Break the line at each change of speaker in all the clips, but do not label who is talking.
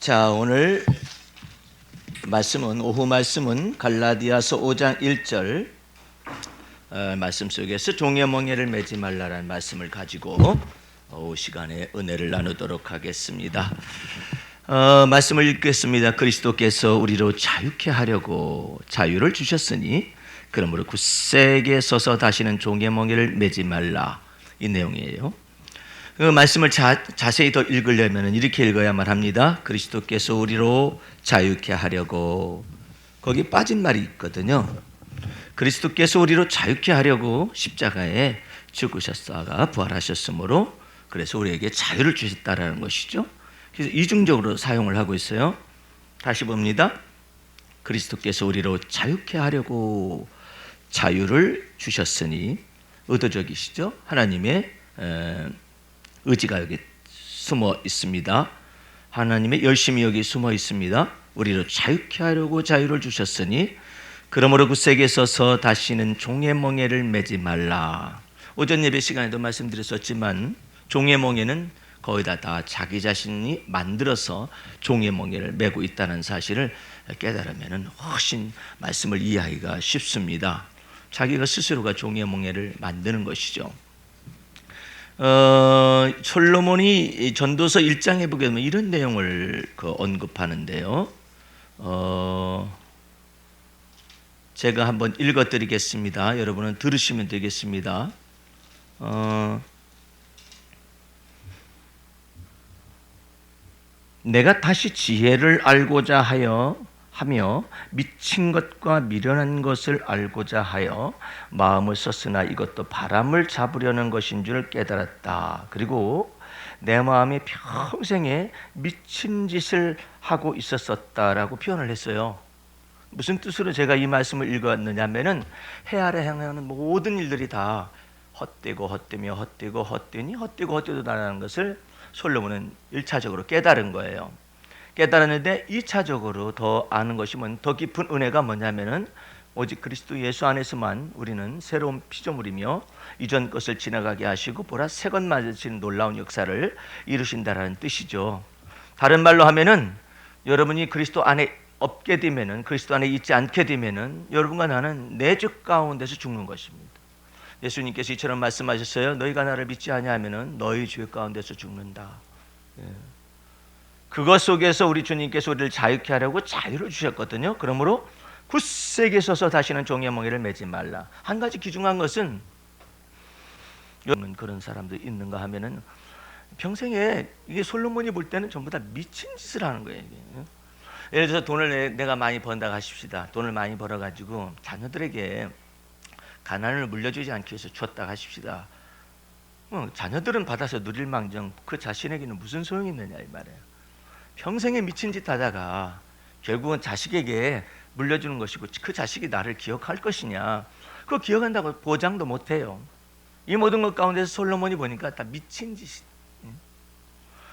자, 오늘 오후 말씀은 갈라디아서 5장 1절 말씀 속에서 종의 멍에를 매지 말라라는 말씀을 가지고 오후 시간에 은혜를 나누도록 하겠습니다. 말씀을 읽겠습니다. 그리스도께서 우리로 자유케 하려고 자유를 주셨으니 그러므로 굳세게 서서 다시는 종의 멍에를 매지 말라, 이 내용이에요. 그 말씀을 자세히 더 읽으려면 이렇게 읽어야만 합니다. 그리스도께서 우리로 자유케 하려고, 거기 빠진 말이 있거든요. 그리스도께서 우리로 자유케 하려고 십자가에 죽으셨다가 부활하셨으므로, 그래서 우리에게 자유를 주셨다라는 것이죠. 그래서 이중적으로 사용을 하고 있어요. 다시 봅니다. 그리스도께서 우리로 자유케 하려고 자유를 주셨으니, 의도적이시죠. 하나님의 의지가 여기 숨어 있습니다. 하나님의 열심이 여기 숨어 있습니다. 우리로 자유케 하려고 자유를 주셨으니 그러므로 굳세게 서서 다시는 종의 멍에를 매지 말라. 오전 예배 시간에도 말씀드렸었지만 종의 멍에는 거의 다 자기 자신이 만들어서 종의 멍에를 매고 있다는 사실을 깨달으면 훨씬 말씀을 이해하기가 쉽습니다. 자기가 스스로가 종의 멍에를 만드는 것이죠. 솔로몬이 전도서 1장에 보게 되면 이런 내용을 언급하는데요. 제가 한번 읽어드리겠습니다. 여러분은 들으시면 되겠습니다. 내가 다시 지혜를 알고자 하며 미친 것과 미련한 것을 알고자 하여 마음을 썼으나 이것도 바람을 잡으려는 것인 줄 깨달았다. 그리고 내 마음이 평생에 미친 짓을 하고 있었다라고 표현을 했어요. 무슨 뜻으로 제가 이 말씀을 읽었느냐면은 해 아래 향하는 모든 일들이 다 헛되고 헛되며 헛되고 헛되니 헛되고 헛되도다라는 것을 솔로몬은 1차적으로 깨달은 거예요. 깨달았는데 2차적으로 더 아는 것이 더 깊은 은혜가 뭐냐면은 오직 그리스도 예수 안에서만 우리는 새로운 피조물이며 이전 것을 지나가게 하시고 보라 새 것 맞으시는 놀라운 역사를 이루신다라는 뜻이죠. 다른 말로 하면은 여러분이 그리스도 안에 없게 되면은, 그리스도 안에 있지 않게 되면은 여러분과 나는 내 죄 가운데서 죽는 것입니다. 예수님께서 이처럼 말씀하셨어요. 너희가 나를 믿지 아니하면은 너희 죄 가운데서 죽는다. 그것 속에서 우리 주님께서 우리를 자유케 하려고 자유를 주셨거든요. 그러므로 굳세게 서서 다시는 종의 멍에를 매지 말라. 한 가지 귀중한 것은, 여러분 그런 사람도 있는가 하면은 평생에 이게 솔로몬이 볼 때는 전부 다 미친 짓을 하는 거예요. 예를 들어서 돈을 내가 많이 번다 하십시다. 돈을 많이 벌어가지고 자녀들에게 가난을 물려주지 않기 위해서 줬다 하십시다. 자녀들은 받아서 누릴망정 그 자신에게는 무슨 소용이 있느냐 이 말이에요. 평생에 미친 짓 하다가 결국은 자식에게 물려주는 것이고 그 자식이 나를 기억할 것이냐, 그거 기억한다고 보장도 못해요. 이 모든 것 가운데서 솔로몬이 보니까 다 미친 짓이.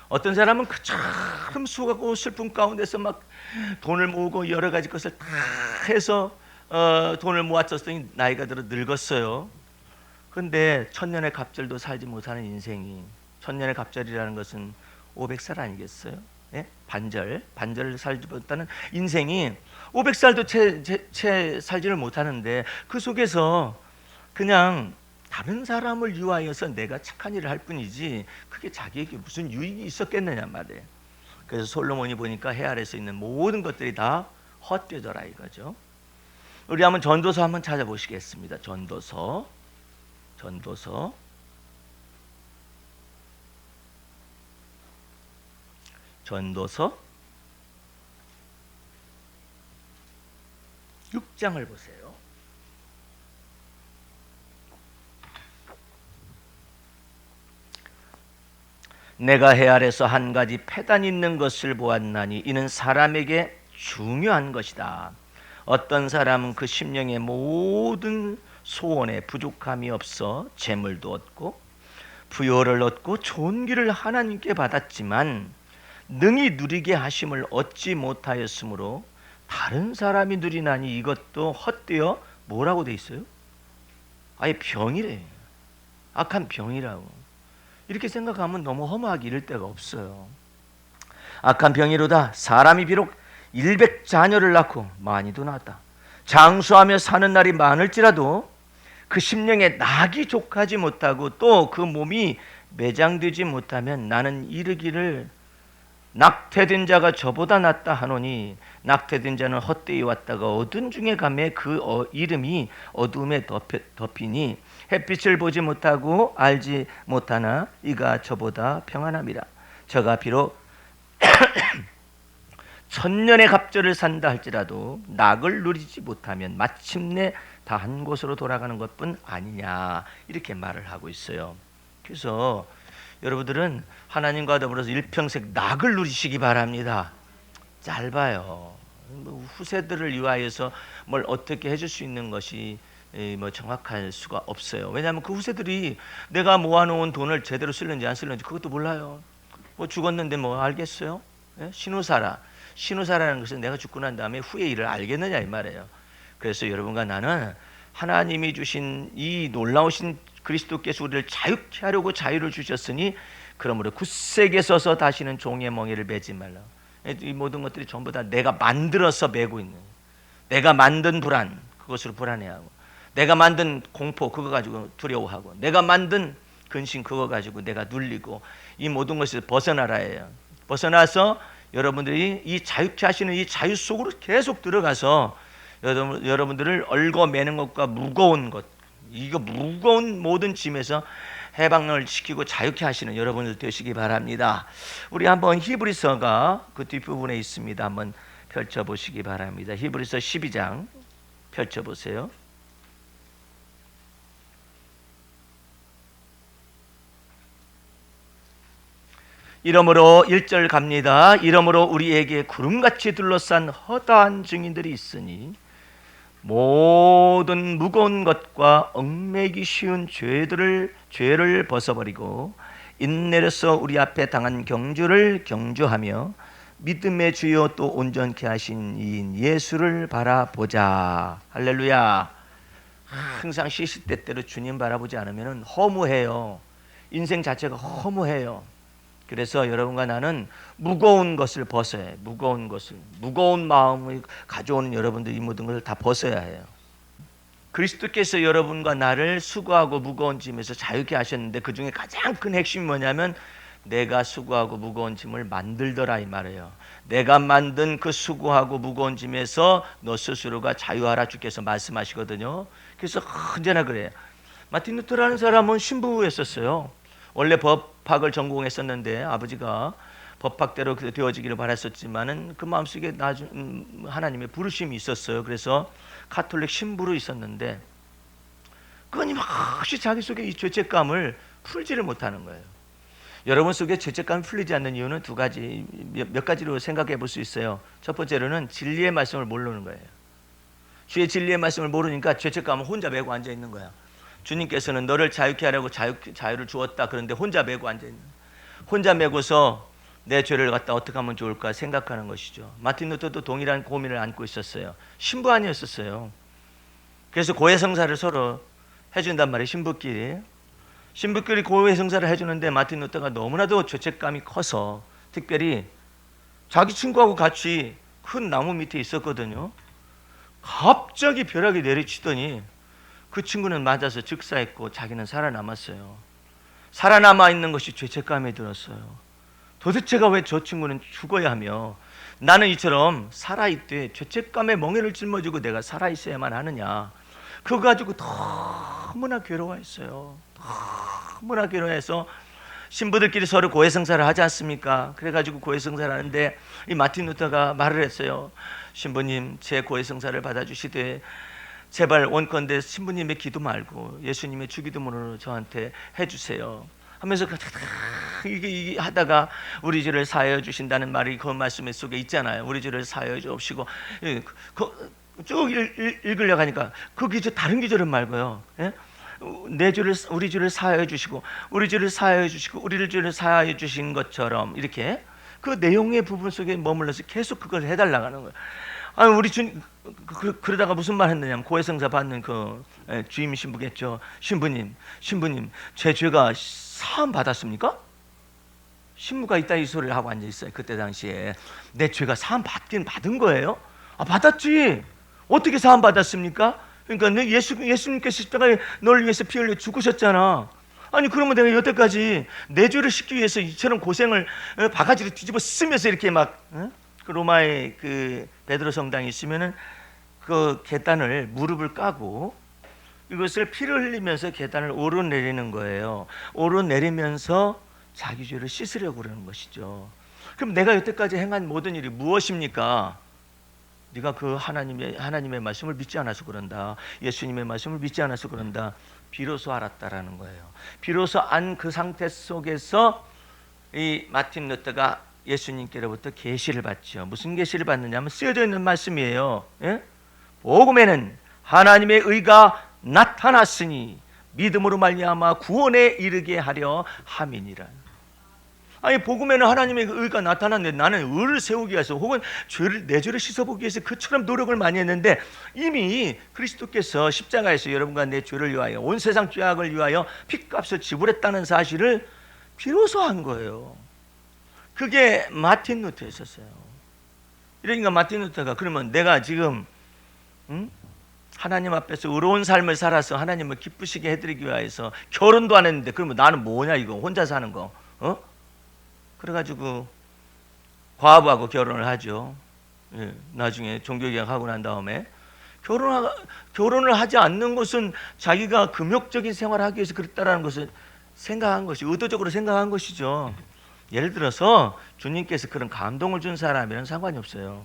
어떤 사람은 그 참 수고하고 슬픔 가운데서 막 돈을 모으고 여러 가지 것을 다 해서 돈을 모았었더니 나이가 들어 늙었어요. 그런데 천년의 갑절도 살지 못하는 인생이, 천년의 갑절이라는 것은 500살 아니겠어요? 예? 반절 살지 못하는 인생이 500살도 채 살지를 못하는데 그 속에서 그냥 다른 사람을 위하여서 내가 착한 일을 할 뿐이지 그게 자기에게 무슨 유익이 있었겠느냐 말이에요. 그래서 솔로몬이 보니까 해 아래서 있는 모든 것들이 다 헛되더라 이거죠. 우리 한번 전도서 한번 찾아보시겠습니다. 전도서 6장을 보세요. 내가 해 아래서 한 가지 패단 있는 것을 보았나니 이는 사람에게 중요한 것이다. 어떤 사람은 그 심령의 모든 소원에 부족함이 없어 재물도 얻고 부요를 얻고 좋은 길을 하나님께 받았지만 능히 누리게 하심을 얻지 못하였으므로 다른 사람이 누리나니 이것도 헛되어 뭐라고 돼 있어요? 아예 병이래. 악한 병이라고. 이렇게 생각하면 너무 허무하게 이를 데가 없어요. 악한 병이로다. 사람이 비록 100자녀를 낳고 많이도 낳았다. 장수하며 사는 날이 많을지라도 그 심령에 낙이 족하지 못하고 또 그 몸이 매장되지 못하면 나는 이르기를 낙태된 자가 저보다 낫다 하노니 낙태된 자는 헛되이 왔다가 어두운 중에 가매 그 이름이 어두움에 덮이니 햇빛을 보지 못하고 알지 못하나 이가 저보다 평안함이라. 저가 비록 천년의 갑절을 산다 할지라도 낙을 누리지 못하면 마침내 다 한 곳으로 돌아가는 것뿐 아니냐, 이렇게 말을 하고 있어요. 그래서 여러분들은 하나님과 더불어서 일평생 낙을 누리시기 바랍니다. 짧아요. 후세들을 위하여서 뭘 어떻게 해줄 수 있는 것이 뭐 정확할 수가 없어요. 왜냐하면 그 후세들이 내가 모아놓은 돈을 제대로 쓰는지 안 쓰는지 그것도 몰라요. 뭐 죽었는데 뭐 알겠어요? 예? 신우사라는 것은 내가 죽고 난 다음에 후의 일을 알겠느냐 이 말이에요. 그래서 여러분과 나는 하나님이 주신 이 놀라우신 그리스도께서 우리를 자유케 하려고 자유를 주셨으니 그러므로 굳세게 서서 다시는 종의 멍에를 매지 말라. 이 모든 것들이 전부 다 내가 만들어서 매고 있는, 내가 만든 불안, 그것으로 불안해하고, 내가 만든 공포, 그거 가지고 두려워하고, 내가 만든 근심, 그거 가지고 내가 눌리고, 이 모든 것에서 벗어나라 해요. 벗어나서 여러분들이 이 자유케 하시는 이 자유 속으로 계속 들어가서 여러분들을 얽어매는 것과 무거운 것, 이거 무거운 모든 짐에서 해방을 시키고 자유케 하시는 여러분들 되시기 바랍니다. 우리 한번 히브리서가 그 뒷부분에 있습니다. 한번 펼쳐보시기 바랍니다. 히브리서 12장 펼쳐보세요. 이러므로 1절 갑니다. 이러므로 우리에게 구름같이 둘러싼 허다한 증인들이 있으니 모든 무거운 것과 얽매기 쉬운 죄를 벗어버리고 인내로서 우리 앞에 당한 경주를 경주하며 믿음의 주요 또 온전케 하신 이인 예수를 바라보자. 할렐루야. 항상 시시때때로 주님 바라보지 않으면 허무해요. 인생 자체가 허무해요. 그래서 여러분과 나는 무거운 것을 벗어야 해요. 무거운 마음을 가져오는 여러분들 이 모든 것을 다 벗어야 해요. 그리스도께서 여러분과 나를 수고하고 무거운 짐에서 자유케 하셨는데 그 중에 가장 큰 핵심이 뭐냐면 내가 수고하고 무거운 짐을 만들더라 이 말이에요. 내가 만든 그 수고하고 무거운 짐에서 너 스스로가 자유하라 주께서 말씀하시거든요. 그래서 언제나 그래요. 마틴 루터라는 사람은 신부였었어요. 원래 법학을 전공했었는데 아버지가 법학대로 되어지기를 바랐었지만은 그 마음속에 하나님의 부르심이 있었어요. 그래서 가톨릭 신부로 있었는데 끊임없이 자기 속에 이 죄책감을 풀지를 못하는 거예요. 여러분 속에 죄책감이 풀리지 않는 이유는 두 가지, 몇 가지로 생각해 볼 수 있어요. 첫 번째로는 진리의 말씀을 모르는 거예요. 주의 진리의 말씀을 모르니까 죄책감을 혼자 메고 앉아 있는 거야. 주님께서는 너를 자유케 하려고 자유를 주었다. 그런데 혼자 메고 앉아있는, 혼자 메고서 내 죄를 갖다 어떻게 하면 좋을까 생각하는 것이죠. 마틴 루터도 동일한 고민을 안고 있었어요. 신부 아니었었어요. 그래서 고해성사를 서로 해준단 말이에요. 신부끼리 고해성사를 해주는데 마틴 루터가 너무나도 죄책감이 커서 특별히 자기 친구하고 같이 큰 나무 밑에 있었거든요. 갑자기 벼락이 내리치더니 그 친구는 맞아서 즉사했고 자기는 살아남았어요. 살아남아 있는 것이 죄책감이 들었어요. 도대체가 왜 저 친구는 죽어야 하며 나는 이처럼 살아있되 죄책감에 멍에를 짊어지고 내가 살아있어야만 하느냐. 그거 가지고 너무나 괴로워했어요. 너무나 괴로워해서 신부들끼리 서로 고해성사를 하지 않습니까? 그래가지고 고해성사를 하는데 이 마틴 루터가 말을 했어요. 신부님, 제 고해성사를 받아주시되 제발 원컨대 신부님의 기도 말고 예수님의 주기도문으로 저한테 해주세요 하면서 이게 하다가 우리 죄를 사하여 주신다는 말이 그 말씀 속에 있잖아요. 우리 죄를 사하여 주옵시고 쭉 읽으려고 하니까 그 기절 다른 기절은 말고요. 예? 우리 죄를 사하여 주시고 우리 죄를 사하여 주시고 우리를 죄를 사하여 주신 것처럼 이렇게 그 내용의 부분 속에 머물러서 계속 그걸 해달라고 하는 거예요. 아니 우리 주님 그러다가 무슨 말 했느냐면 고해성사 받는 그 주임 신부겠죠. 신부님 제 죄가 사함 받았습니까? 신부가 이따 이 소리를 하고 앉아 있어요. 그때 당시에 내 죄가 사함 받긴 받은 거예요. 받았지. 어떻게 사함 받았습니까? 그러니까 예수님께서 십자가에 널 위해서 피 흘려 죽으셨잖아. 아니 그러면 내가 여태까지 내 죄를 씻기 위해서 이처럼 고생을 바가지로 뒤집어 쓰면서 이렇게 막 그 로마의 그 베드로 성당에 있으면은 그 계단을 무릎을 까고 이것을 피를 흘리면서 계단을 오르내리는 거예요. 오르내리면서 자기 죄를 씻으려고 그러는 것이죠. 그럼 내가 여태까지 행한 모든 일이 무엇입니까? 네가 그 하나님의 말씀을 믿지 않아서 그런다. 예수님의 말씀을 믿지 않아서 그런다. 비로소 알았다라는 거예요. 비로소 안 그 상태 속에서 이 마틴 루터가 예수님께로부터 계시를 받죠. 무슨 계시를 받느냐면 쓰여져 있는 말씀이에요. 예? 복음에는 하나님의 의가 나타났으니 믿음으로 말미암아 구원에 이르게 하려 함이니라. 아니 복음에는 하나님의 의가 나타났는데 나는 의를 세우기 위해서 혹은 내 죄를 씻어보기 위해서 그처럼 노력을 많이 했는데 이미 그리스도께서 십자가에서 여러분과 내 죄를 위하여 온 세상 죄악을 위하여 핏값을 지불했다는 사실을 비로소 한 거예요. 그게 마틴 루터였었어요. 그러니까 마틴 루터가 그러면 내가 지금 하나님 앞에서 의로운 삶을 살아서 하나님을 기쁘시게 해드리기 위해서 결혼도 안 했는데 그러면 나는 뭐냐 이거 혼자 사는 거 그래가지고 과부하고 결혼을 하죠. 예, 나중에 종교개혁하고 난 다음에 결혼을 하지 않는 것은 자기가 금욕적인 생활을 하기 위해서 그랬다라는 것을 생각한 것이 의도적으로 생각한 것이죠. 예를 들어서 주님께서 그런 감동을 준 사람이랑 상관이 없어요.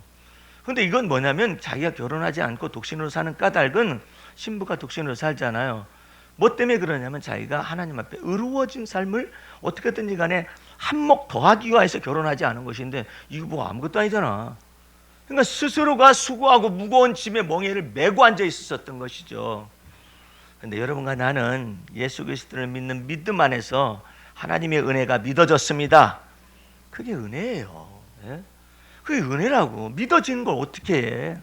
근데 이건 뭐냐면 자기가 결혼하지 않고 독신으로 사는 까닭은 신부가 독신으로 살잖아요. 뭐 때문에 그러냐면 자기가 하나님 앞에 의로워진 삶을 어떻게든지 간에 한몫 더하기 위해서 결혼하지 않은 것인데 이거 뭐 아무것도 아니잖아. 그러니까 스스로가 수고하고 무거운 짐에 멍에를 메고 앉아 있었던 것이죠. 근데 여러분과 나는 예수 그리스도를 믿는 믿음 안에서 하나님의 은혜가 믿어졌습니다. 그게 은혜예요. 예? 그게 은혜라고. 믿어지는 걸 어떻게 해?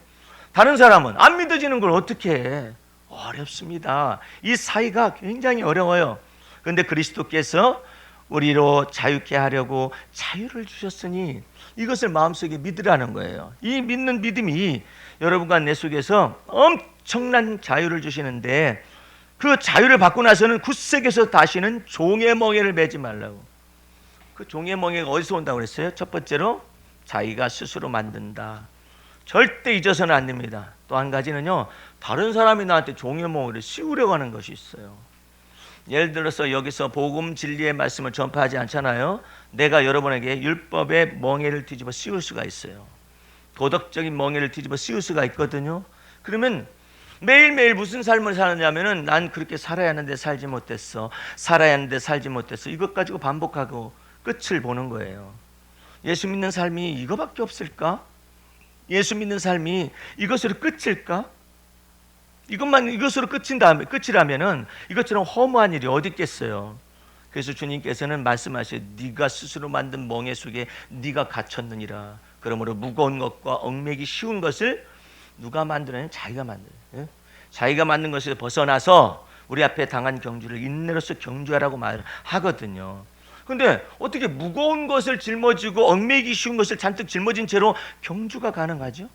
다른 사람은 안 믿어지는 걸 어떻게 해? 어렵습니다. 이 사이가 굉장히 어려워요. 그런데 그리스도께서 우리로 자유케 하려고 자유를 주셨으니 이것을 마음속에 믿으라는 거예요. 이 믿는 믿음이 여러분과 내 속에서 엄청난 자유를 주시는데 그 자유를 받고 나서는 굳세게서 다시는 종의 멍에를 매지 말라고. 그 종의 멍에가 어디서 온다고 그랬어요? 첫 번째로 자기가 스스로 만든다. 절대 잊어서는 안 됩니다. 또 한 가지는요, 다른 사람이 나한테 종의 멍에를 씌우려고 하는 것이 있어요. 예를 들어서 여기서 복음 진리의 말씀을 전파하지 않잖아요. 내가 여러분에게 율법의 멍에를 뒤집어 씌울 수가 있어요. 도덕적인 멍에를 뒤집어 씌울 수가 있거든요. 그러면 매일매일 무슨 삶을 사느냐면은 난 그렇게 살아야 하는데 살지 못했어. 살아야 하는데 살지 못했어. 이것 가지고 반복하고 끝을 보는 거예요. 예수 믿는 삶이 이거밖에 없을까? 예수 믿는 삶이 이것으로 끝일까? 이것으로 끝이라면은 이것처럼 허무한 일이 어디 있겠어요? 그래서 주님께서는 말씀하시되 네가 스스로 만든 멍에 속에 네가 갇혔느니라. 그러므로 무거운 것과 얽매기 쉬운 것을 누가 만드느냐? 자기가 만들어요. 예? 자기가 만든 것에서 벗어나서 우리 앞에 당한 경주를 인내로서 경주하라고 말하거든요. 근데 어떻게 무거운 것을 짊어지고 얽매기 쉬운 것을 잔뜩 짊어진 채로 경주가 가능하죠?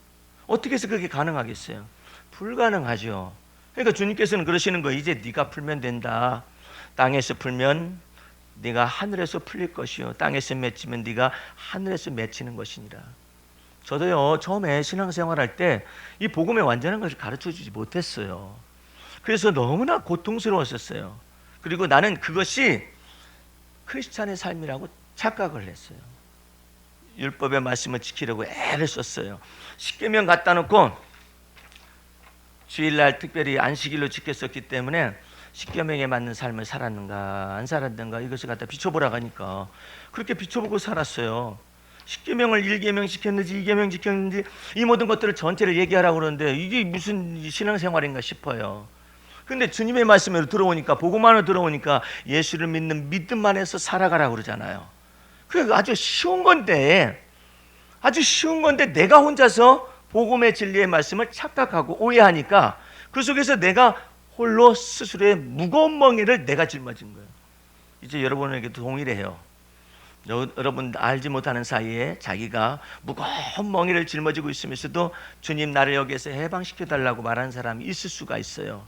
어떻게 해서 그게 가능하겠어요? 불가능하죠. 그러니까 주님께서는 그러시는 거예요. 이제 네가 풀면 된다. 땅에서 풀면 네가 하늘에서 풀릴 것이요. 땅에서 맺히면 네가 하늘에서 맺히는 것이니라. 저도요, 처음에 신앙생활할 때 이 복음의 완전한 것을 가르쳐주지 못했어요. 그래서 너무나 고통스러웠었어요. 그리고 나는 그것이 크리스찬의 삶이라고 착각을 했어요. 율법의 말씀을 지키려고 애를 썼어요. 십계명 갖다 놓고 주일날 특별히 안식일로 지켰었기 때문에 십계명에 맞는 삶을 살았는가 안 살았는가 이것을 갖다 비춰보라고 하니까 그렇게 비춰보고 살았어요. 십계명을 1계명 지켰는지 2계명 지켰는지 이 모든 것들을 전체를 얘기하라고 그러는데 이게 무슨 신앙생활인가 싶어요. 근데 주님의 말씀으로 들어오니까 복음 안으로 들어오니까 예수를 믿는 믿음 안에서 살아가라고 그러잖아요. 그게 아주 쉬운 건데 내가 혼자서 복음의 진리의 말씀을 착각하고 오해하니까 그 속에서 내가 홀로 스스로의 무거운 멍에를 내가 짊어진 거예요. 이제 여러분에게도 동일해요. 여러분 알지 못하는 사이에 자기가 무거운 멍에를 짊어지고 있으면서도 주님 나를 여기에서 해방시켜 달라고 말하는 사람이 있을 수가 있어요.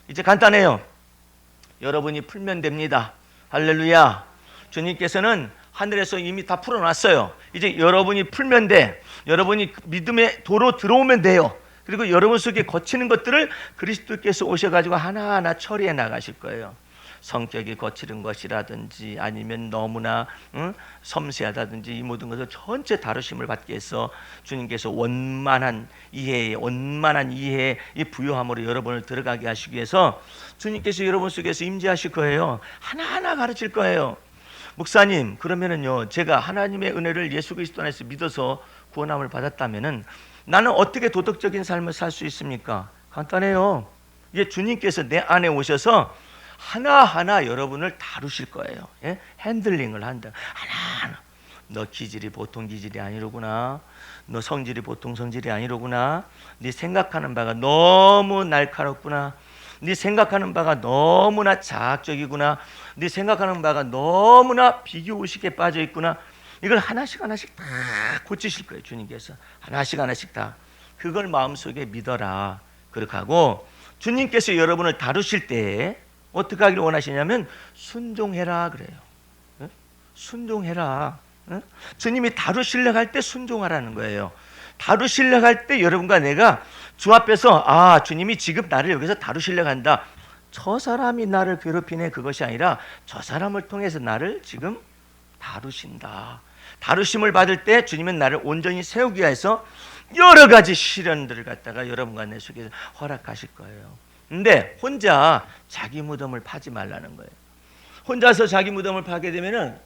이제 간단해요. 여러분이 풀면 됩니다. 할렐루야. 주님께서는 하늘에서 이미 다 풀어놨어요. 이제 여러분이 풀면 돼. 여러분이 믿음의 도로 들어오면 돼요. 그리고 여러분 속에 거치는 것들을 그리스도께서 오셔가지고 하나하나 처리해 나가실 거예요. 성격이 거칠은 것이라든지 아니면 너무나 섬세하다든지 이 모든 것을 전체 다루심을 받기 위해서 주님께서 원만한 이해의 이 부요함으로 여러분을 들어가게 하시기 위해서 주님께서 여러분 속에서 임재하실 거예요. 하나하나 가르칠 거예요. 목사님, 그러면은요, 제가 하나님의 은혜를 예수 그리스도 안에서 믿어서 구원함을 받았다면은 나는 어떻게 도덕적인 삶을 살 수 있습니까? 간단해요. 이게 주님께서 내 안에 오셔서 하나하나 여러분을 다루실 거예요. 예? 핸들링을 한다. 하나하나. 너 기질이 보통 기질이 아니로구나. 너 성질이 보통 성질이 아니로구나. 네 생각하는 바가 너무 날카롭구나. 네 생각하는 바가 너무나 자학적이구나. 네 생각하는 바가 너무나 비교의식에 빠져 있구나. 이걸 하나씩 다 고치실 거예요. 주님께서 하나씩 다. 그걸 마음속에 믿어라. 그렇게 하고 주님께서 여러분을 다루실 때 어떻게 하기를 원하시냐면 순종해라 그래요. 순종해라. 주님이 다루시려고 할 때 순종하라는 거예요. 다루시려고 할 때 여러분과 내가 주 앞에서 주님이 지금 나를 여기서 다루시려고 한다. 저 사람이 나를 괴롭히네 그것이 아니라 저 사람을 통해서 나를 지금 다루신다. 다루심을 받을 때 주님은 나를 온전히 세우기 위해서 여러 가지 시련들을 갖다가 여러분과 내 속에서 허락하실 거예요. 근데 혼자 자기 무덤을 파지 말라는 거예요. 혼자서 자기 무덤을 파게 되면은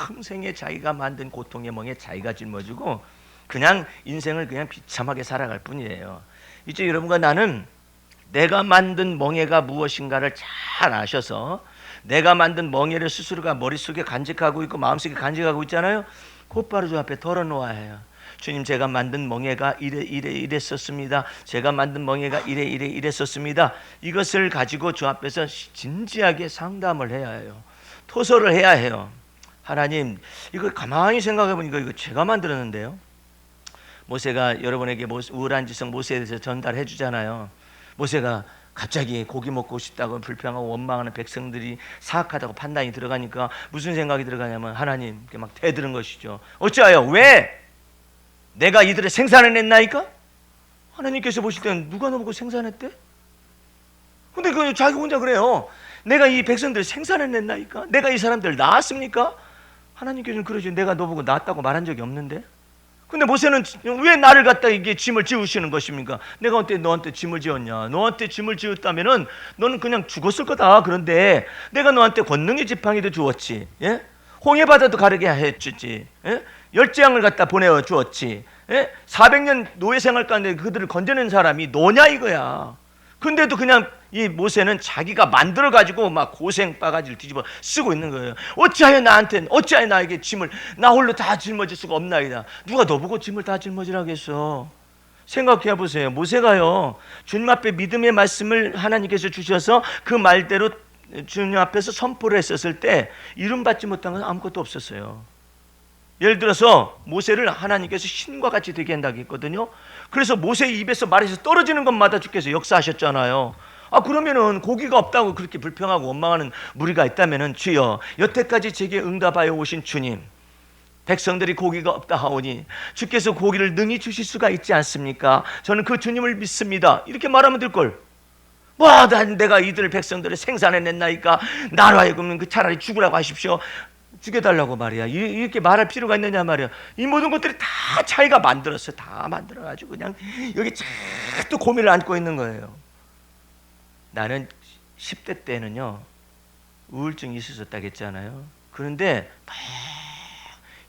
평생에 자기가 만든 고통의 멍에 자기가 짊어지고 그냥 인생을 그냥 비참하게 살아갈 뿐이에요. 이제 여러분과 나는 내가 만든 멍에가 무엇인가를 잘 아셔서 내가 만든 멍에를 스스로가 머릿속에 간직하고 있고 마음속에 간직하고 있잖아요. 곧바로 주 앞에 털어놓아야 해요. 주님, 제가 만든 멍에가 이랬었습니다. 제가 만든 멍에가 이랬었습니다. 이것을 가지고 주 앞에서 진지하게 상담을 해야 해요. 토설을 해야 해요. 하나님, 이거 가만히 생각해 보니까 이거 제가 만들었는데요. 모세가 여러분에게 우울한 지성 모세에 대해서 전달해 주잖아요. 모세가 갑자기 고기 먹고 싶다고 불평하고 원망하는 백성들이 사악하다고 판단이 들어가니까 무슨 생각이 들어가냐면 하나님 이렇게 막 대드는 것이죠. 어찌하여 왜 내가 이들을 생산해냈나이까? 하나님께서 보실 때는 누가 너보고 생산했대? 근데 그 자기 혼자 그래요. 내가 이 백성들을 생산해냈나이까? 내가 이 사람들을 낳았습니까? 하나님께서는 그러죠. 내가 너보고 낳았다고 말한 적이 없는데. 근데 모세는 왜 나를 갖다 이게 짐을 지우시는 것입니까? 내가 언제 너한테 짐을 지었냐? 너한테 짐을 지었다면은 너는 그냥 죽었을 거다. 그런데 내가 너한테 권능의 지팡이도 주었지. 예? 홍해 바다도 가르게 해주지. 예? 열재앙을 갖다 보내어 주었지. 예? 400년 노예 생활 가운데 그들을 건져낸 사람이 너냐 이거야. 근데도 그냥 이 모세는 자기가 만들어 가지고 막 고생 바가지를 뒤집어 쓰고 있는 거예요. 어찌하여 나에게 짐을 나 홀로 다 짊어질 수가 없나이다. 누가 너보고 짐을 다 짊어지라겠어. 생각해 보세요. 모세가요 주님 앞에 믿음의 말씀을 하나님께서 주셔서 그 말대로 주님 앞에서 선포를 했었을 때 이름받지 못한 건 아무것도 없었어요. 예를 들어서 모세를 하나님께서 신과 같이 되게 한다고 했거든요. 그래서 모세 입에서 말에서 떨어지는 것마다 주께서 역사하셨잖아요. 그러면은 고기가 없다고 그렇게 불평하고 원망하는 무리가 있다면은 주여 여태까지 제게 응답하여 오신 주님, 백성들이 고기가 없다 하오니 주께서 고기를 능히 주실 수가 있지 않습니까? 저는 그 주님을 믿습니다. 이렇게 말하면 될 걸. 내가 이들 백성들을 생산해냈나이까? 나로 하여금 차라리 죽으라고 하십시오. 죽여달라고 말이야. 이렇게 말할 필요가 있느냐 말이야. 이 모든 것들이 다 자기가 만들었어요. 다 만들어가지고 그냥 여기 또 고민을 안고 있는 거예요. 나는 10대 때는요 우울증이 있었다고 했잖아요. 그런데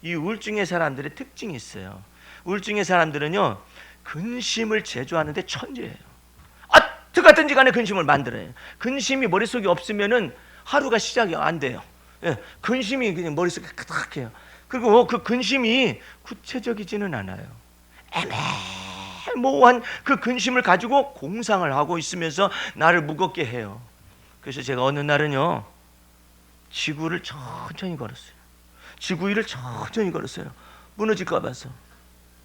이 우울증의 사람들의 특징이 있어요. 우울증의 사람들은요 근심을 제조하는데 천재예요. 어떻게 하든지 간에 근심을 만들어요. 근심이 머릿속에 없으면은 하루가 시작이 안 돼요. 예, 근심이 그냥 머릿속에 가득해요. 그리고 그 근심이 구체적이지는 않아요. 애매모호한 그 근심을 가지고 공상을 하고 있으면서 나를 무겁게 해요. 그래서 제가 어느 날은요 지구를 천천히 걸었어요. 지구 위를 천천히 걸었어요. 무너질까 봐서.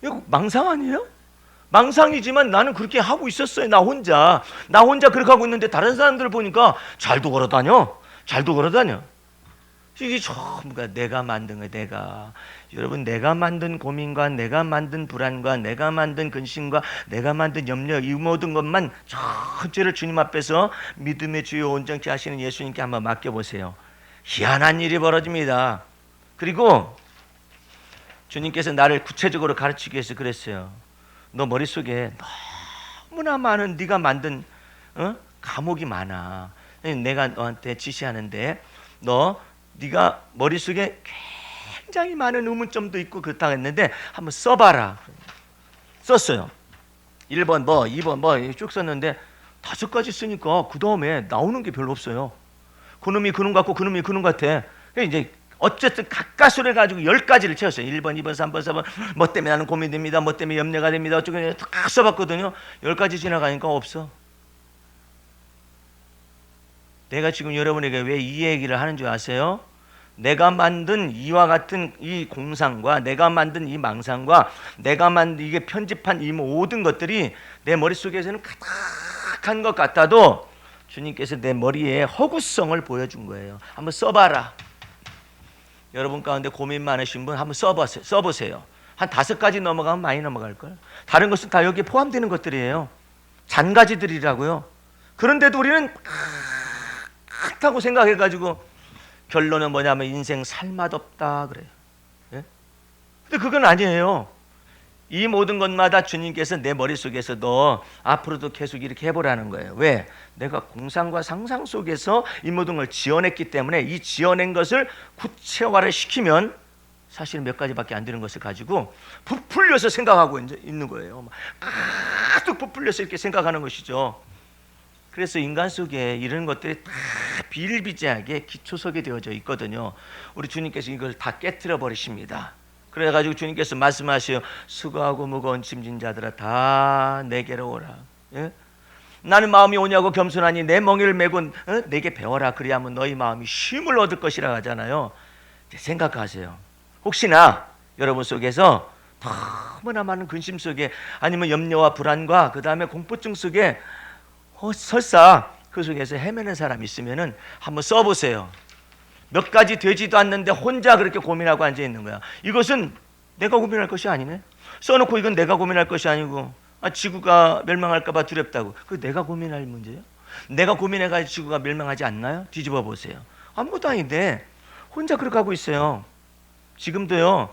이거 망상 아니에요? 망상이지만 나는 그렇게 하고 있었어요. 나 혼자 그렇게 하고 있는데 다른 사람들을 보니까 잘도 걸어다녀. 이게 전부가 내가 만든 거예요. 내가. 여러분, 내가 만든 고민과 내가 만든 불안과 내가 만든 근심과 내가 만든 염려, 이 모든 것만 전체를 주님 앞에서 믿음의 주요 온전케 하시는 예수님께 한번 맡겨보세요. 희한한 일이 벌어집니다. 그리고 주님께서 나를 구체적으로 가르치기 위해서 그랬어요. 너 머릿속에 너무나 많은 네가 만든 감옥이 많아. 내가 너한테 지시하는데 네가 머릿속에 굉장히 많은 의문점도 있고 그렇다고 했는데 한번 써봐라. 썼어요. 1번 2번 쭉 썼는데 5가지 쓰니까 그 다음에 나오는 게 별로 없어요. 그놈이 그놈 같고 그놈이 그놈 같아. 이제 어쨌든 가까스로 해가지고 10가지를 채웠어요. 1번, 2번, 3번, 4번. 뭐 때문에 나는 고민됩니다. 뭐 때문에 염려가 됩니다. 어쩌고 다 써봤거든요. 10가지 지나가니까 없어. 내가 지금 여러분에게 왜 이 얘기를 하는 줄 아세요? 내가 만든 이와 같은 이 공상과 내가 만든 이 망상과 내가 만든 이게 편집한 이 모든 것들이 내 머릿속에서는 가득한 것 같아도 주님께서 내 머리에 허구성을 보여준 거예요. 한번 써봐라. 여러분 가운데 고민 많으신 분 한번 써보세요. 한 5가지 넘어가면 많이 넘어갈걸. 다른 것은 다 여기에 포함되는 것들이에요. 잔가지들이라고요. 그런데도 우리는 그렇다고 생각해가지고 결론은 뭐냐면 인생 살맛없다 그래요. 예? 근데 그건 아니에요. 이 모든 것마다 주님께서 내 머릿속에서 너 앞으로도 계속 이렇게 해보라는 거예요. 왜? 내가 공상과 상상 속에서 이 모든 걸 지어냈기 때문에 이 지어낸 것을 구체화를 시키면 사실은 몇 가지밖에 안 되는 것을 가지고 부풀려서 생각하고 있는 거예요. 가득 부풀려서 이렇게 생각하는 것이죠. 그래서 인간 속에 이런 것들이 다 비일비재하게 기초석에 되어져 있거든요. 우리 주님께서 이걸 다 깨트려 버리십니다. 그래가지고 주님께서 말씀하셔요. 수고하고 무거운 짐진 자들아 다 내게로 오라. 예? 나는 마음이 오냐고 겸손하니 내 멍에를 메고 내게 배워라. 그리하면 너희 마음이 쉼을 얻을 것이라 하잖아요. 생각하세요. 혹시나 여러분 속에서 너무나 많은 근심 속에 아니면 염려와 불안과 그 다음에 공포증 속에 설사 그 속에서 헤매는 사람이 있으면은 한번 써보세요. 몇 가지 되지도 않는데 혼자 그렇게 고민하고 앉아 있는 거야. 이것은 내가 고민할 것이 아니네. 써놓고 이건 내가 고민할 것이 아니고 지구가 멸망할까 봐 두렵다고. 그거 내가 고민할 문제예요? 내가 고민해가지고 지구가 멸망하지 않나요? 뒤집어 보세요. 아무것도 아닌데 혼자 그렇게 하고 있어요. 지금도요.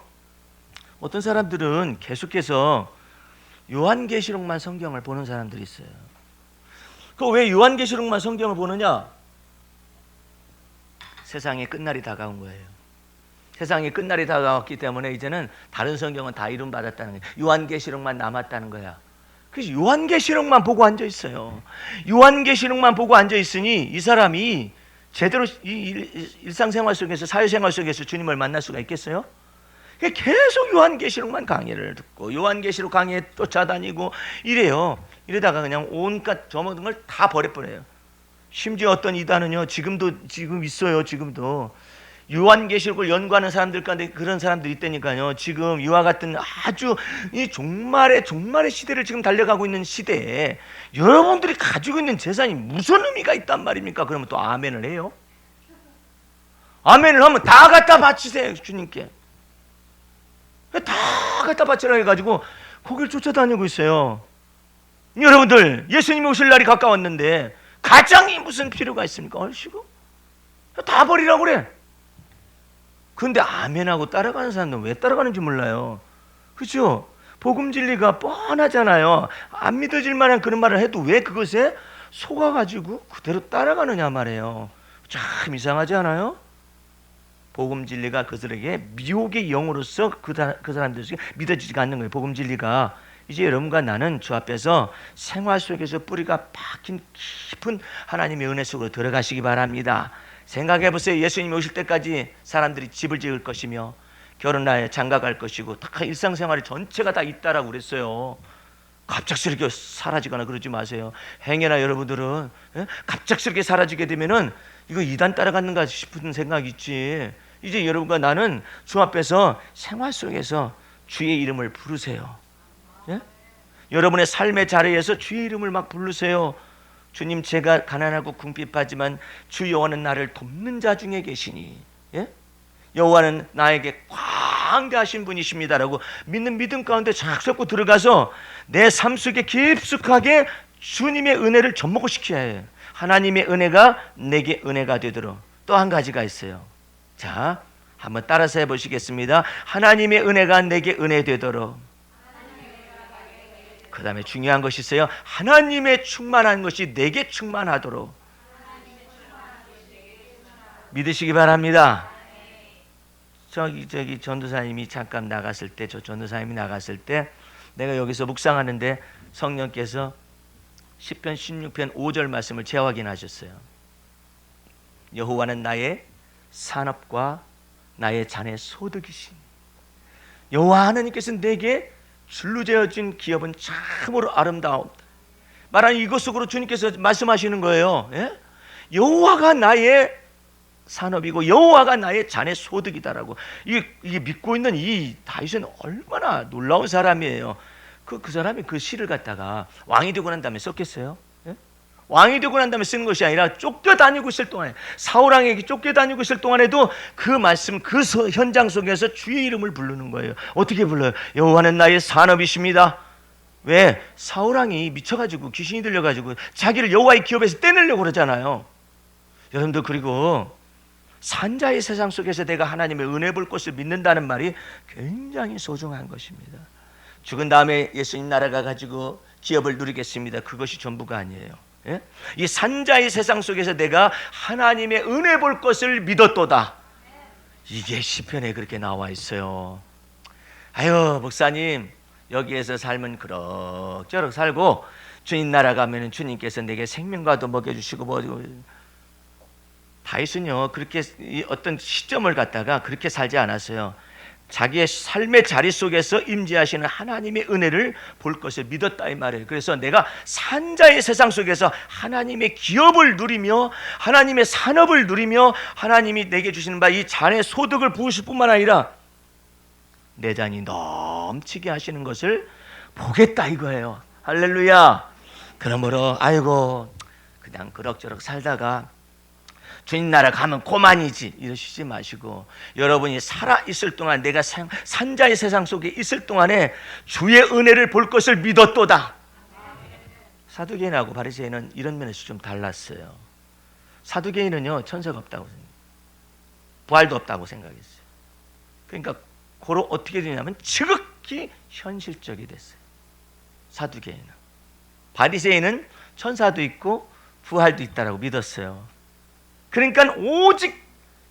어떤 사람들은 계속해서 요한계시록만 성경을 보는 사람들이 있어요. 그 왜 요한계시록만 성경을 보느냐? 세상의 끝날이 다가온 거예요. 세상의 끝날이 다가왔기 때문에 이제는 다른 성경은 다 이름받았다는 거예요. 요한계시록만 남았다는 거야. 그래서 요한계시록만 보고 앉아 있어요. 요한계시록만 보고 앉아 있으니 이 사람이 제대로 일상생활 속에서 사회생활 속에서 주님을 만날 수가 있겠어요? 계속 요한계시록만 강의를 듣고 요한계시록 강의에 쫓아다니고 이래요. 이러다가 그냥 온갖 저 모든 걸 다 버려버려요. 심지어 어떤 이단은요, 지금 있어요. 지금도 요한계시록을 연구하는 사람들 가운데 그런 사람들이 있다니까요. 지금 이와 같은 아주 이 종말의 시대를 지금 달려가고 있는 시대에 여러분들이 가지고 있는 재산이 무슨 의미가 있단 말입니까? 그러면 또 아멘을 해요. 아멘을 하면 다 갖다 바치세요. 주님께 다 갖다 바치라 해가지고 거기를 쫓아다니고 있어요. 여러분들, 예수님이 오실 날이 가까웠는데 가장이 무슨 필요가 있습니까? 얼씨구 다 버리라고 그래. 근데 아멘하고 따라가는 사람들은 왜 따라가는지 몰라요. 그렇죠? 복음 진리가 뻔하잖아요. 안 믿어질 만한 그런 말을 해도 왜 그것에 속아가지고 그대로 따라가느냐 말이에요. 참 이상하지 않아요? 복음 진리가 그들에게 미혹의 영으로서 그 사람들에게 믿어지지가 않는 거예요. 복음 진리가. 이제 여러분과 나는 주 앞에서 생활 속에서 뿌리가 박힌 깊은 하나님의 은혜 속으로 들어가시기 바랍니다. 생각해 보세요. 예수님이 오실 때까지 사람들이 집을 지을 것이며 결혼하여 장가갈 것이고 다 일상생활이 전체가 다 있다라고 그랬어요. 갑작스럽게 사라지거나 그러지 마세요. 행여나 여러분들은 갑작스럽게 사라지게 되면은 이거 이단 따라갔는가 싶은 생각이 있지. 이제 여러분과 나는 주 앞에서 생활 속에서 주의 이름을 부르세요. 예? 여러분의 삶의 자리에서 주의 이름을 막 부르세요. 주님, 제가 가난하고 궁핍하지만 주 여호와는 나를 돕는 자 중에 계시니, 예? 여호와는 나에게 광대하신 분이십니다라고 믿는 믿음 가운데 착 섞고 들어가서 내 삶 속에 깊숙하게 주님의 은혜를 접목시켜야 해요. 하나님의 은혜가 내게 은혜가 되도록. 또 한 가지가 있어요. 자, 한번 따라서 해보시겠습니다. 하나님의 은혜가 내게 은혜 되도록. 그 다음에 중요한 것이 있어요. 하나님의 충만한 것이 내게 충만하도록. 믿으시기 바랍니다. 저기 전도사님이 잠깐 나갔을 때, 저 전도사님이 나갔을 때 내가 여기서 묵상하는데 성령께서 시편 16편 5절 말씀을 재확인하셨어요. 여호와는 나의 산업과 나의 잔의 소득이시니. 여호와 하나님께서 내게 줄로 재어진 기업은 참으로 아름다옵니다. 말하는 이것 속으로 주님께서 말씀하시는 거예요. 예? 여호와가 나의 산업이고 여호와가 나의 잔의 소득이다라고. 이게 믿고 있는 이 다윗은 얼마나 놀라운 사람이에요. 그 사람이 그 시를 갖다가 왕이 되고 난 다음에 썼겠어요? 예? 왕이 되고 난 다음에 쓰는 것이 아니라 쫓겨다니고 있을 동안에, 사울왕에게 쫓겨다니고 있을 동안에도 그 말씀, 그 현장 속에서 주의 이름을 부르는 거예요. 어떻게 불러요? 여호와는 나의 산업이십니다. 왜? 사울왕이 미쳐가지고 귀신이 들려가지고 자기를 여호와의 기업에서 떼내려고 그러잖아요. 여러분들, 그리고 산자의 세상 속에서 내가 하나님의 은혜 볼 것을 믿는다는 말이 굉장히 소중한 것입니다. 죽은 다음에 예수님 나라가 가지고 기업을 누리겠습니다. 그것이 전부가 아니에요. 예? 이 산자의 세상 속에서 내가 하나님의 은혜 볼 것을 믿었도다. 이게 시편에 그렇게 나와 있어요. 아유, 목사님, 여기에서 삶은 그럭저럭 살고 주님 나라 가면은 주님께서 내게 생명과도 먹여주시고 다윗은요, 그렇게 어떤 시점을 갖다가 그렇게 살지 않았어요. 자기의 삶의 자리 속에서 임재하시는 하나님의 은혜를 볼 것을 믿었다 이 말이에요. 그래서 내가 산자의 세상 속에서 하나님의 기업을 누리며 하나님의 산업을 누리며 하나님이 내게 주시는 바 이 잔의 소득을 부으실 뿐만 아니라 내 잔이 넘치게 하시는 것을 보겠다 이거예요. 할렐루야. 그러므로 아이고 그냥 그럭저럭 살다가 주님 나라 가면 고만이지 이러시지 마시고, 여러분이 살아있을 동안, 내가 산자의 세상 속에 있을 동안에 주의 은혜를 볼 것을 믿었도다. 사두개인하고 바리새인은 이런 면에서 좀 달랐어요. 사두개인은요, 천사가 없다고 생각해요. 부활도 없다고 생각했어요. 그러니까 고로 어떻게 되냐면 지극히 현실적이 됐어요. 사두개인은. 바리새인은 천사도 있고 부활도 있다라고 믿었어요. 그러니까 오직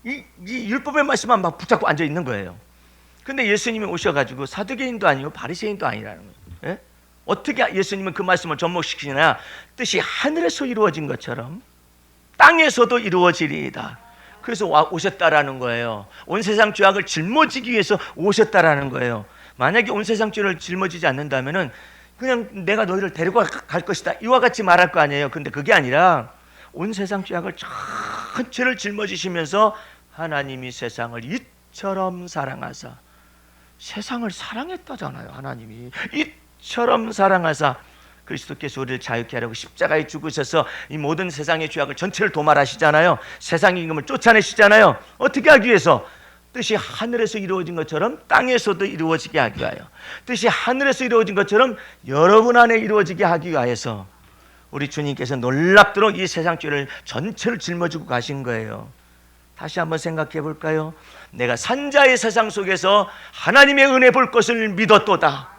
이 율법의 말씀만 막 붙잡고 앉아 있는 거예요. 근데 예수님이 오셔가지고 사두개인도 아니고 바리새인도 아니라는 거예요. 예? 어떻게 예수님은 그 말씀을 접목시키냐? 뜻이 하늘에서 이루어진 것처럼 땅에서도 이루어지리이다. 그래서 오셨다라는 거예요. 온 세상 죄악을 짊어지기 위해서 오셨다라는 거예요. 만약에 온 세상 죄를 짊어지지 않는다면은 그냥 내가 너희를 데리고 갈 것이다, 이와 같이 말할 거 아니에요. 근데 그게 아니라 온 세상 죄악을 전체를 짊어지시면서 하나님이 세상을 이처럼 사랑하사, 세상을 사랑했다잖아요. 하나님이 이처럼 사랑하사 그리스도께서 우리를 자유케 하려고 십자가에 죽으셔서 이 모든 세상의 죄악을 전체를 도말하시잖아요. 세상의 임금을 쫓아내시잖아요. 어떻게 하기 위해서? 뜻이 하늘에서 이루어진 것처럼 땅에서도 이루어지게 하기 위하여, 뜻이 하늘에서 이루어진 것처럼 여러분 안에 이루어지게 하기 위하여서 우리 주님께서 놀랍도록 이 세상 죄를 전체를 짊어지고 가신 거예요. 다시 한번 생각해 볼까요? 내가 산자의 세상 속에서 하나님의 은혜 볼 것을 믿었도다.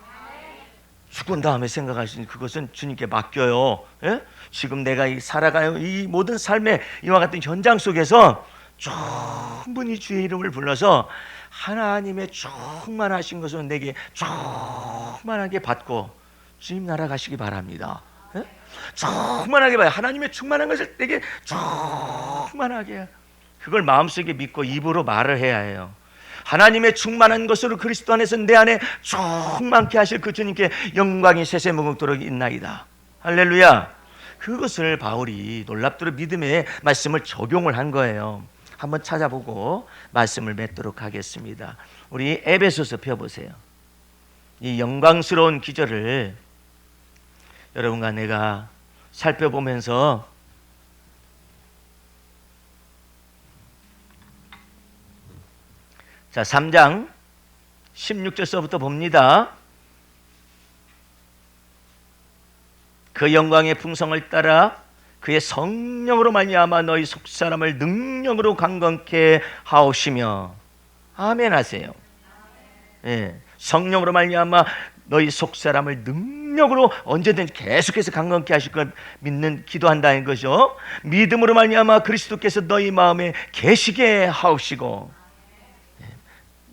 죽은 다음에 생각하시니 그것은 주님께 맡겨요. 예? 지금 내가 살아가는 이 모든 삶의 이와 같은 현장 속에서 충분히 주의 이름을 불러서 하나님의 충만하신 것을 내게 충만하게 받고 주님 나라 가시기 바랍니다. 예? 충만하게 봐요. 하나님의 충만한 것을 내게 충만하게, 그걸 마음속에 믿고 입으로 말을 해야 해요. 하나님의 충만한 것으로 그리스도 안에서 내 안에 충만케 하실 그 주님께 영광이 세세무궁토록 있나이다. 할렐루야. 그것을 바울이 놀랍도록 믿음의 말씀을 적용을 한 거예요. 한번 찾아보고 말씀을 맺도록 하겠습니다. 우리 에베소서 펴보세요. 이 영광스러운 기절을 여러분과 내가 살펴보면서 자, 3장 16절서부터 봅니다. 그 영광의 풍성을 따라 그의 성령으로 말미암아 너희 속사람을 능력으로 강건케 하옵시며. 아멘 하세요. 예, 성령으로 말미암아 너희 속사람을 능력으로 언제든지 계속해서 강건케 하실 걸 믿는 기도한다는 거죠. 믿음으로 말미암아 그리스도께서 너희 마음에 계시게 하옵시고.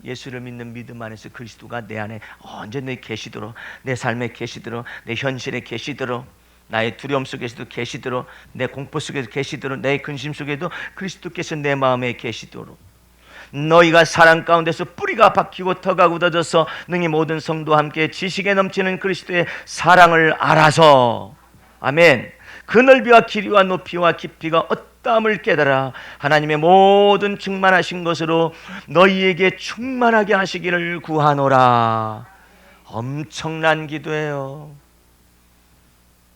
예수를 믿는 믿음 안에서 그리스도가 내 안에 언제든지 계시도록, 내 삶에 계시도록, 내 현실에 계시도록, 나의 두려움 속에서도 계시도록, 내 공포 속에도 계시도록, 내 근심 속에도 그리스도께서 내 마음에 계시도록, 너희가 사랑 가운데서 뿌리가 박히고 터가 굳어져서 능히 모든 성도와 함께 지식에 넘치는 그리스도의 사랑을 알아서, 아멘, 그 넓이와 길이와 높이와 깊이가 어떠함을 깨달아 하나님의 모든 충만하신 것으로 너희에게 충만하게 하시기를 구하노라. 엄청난 기도예요.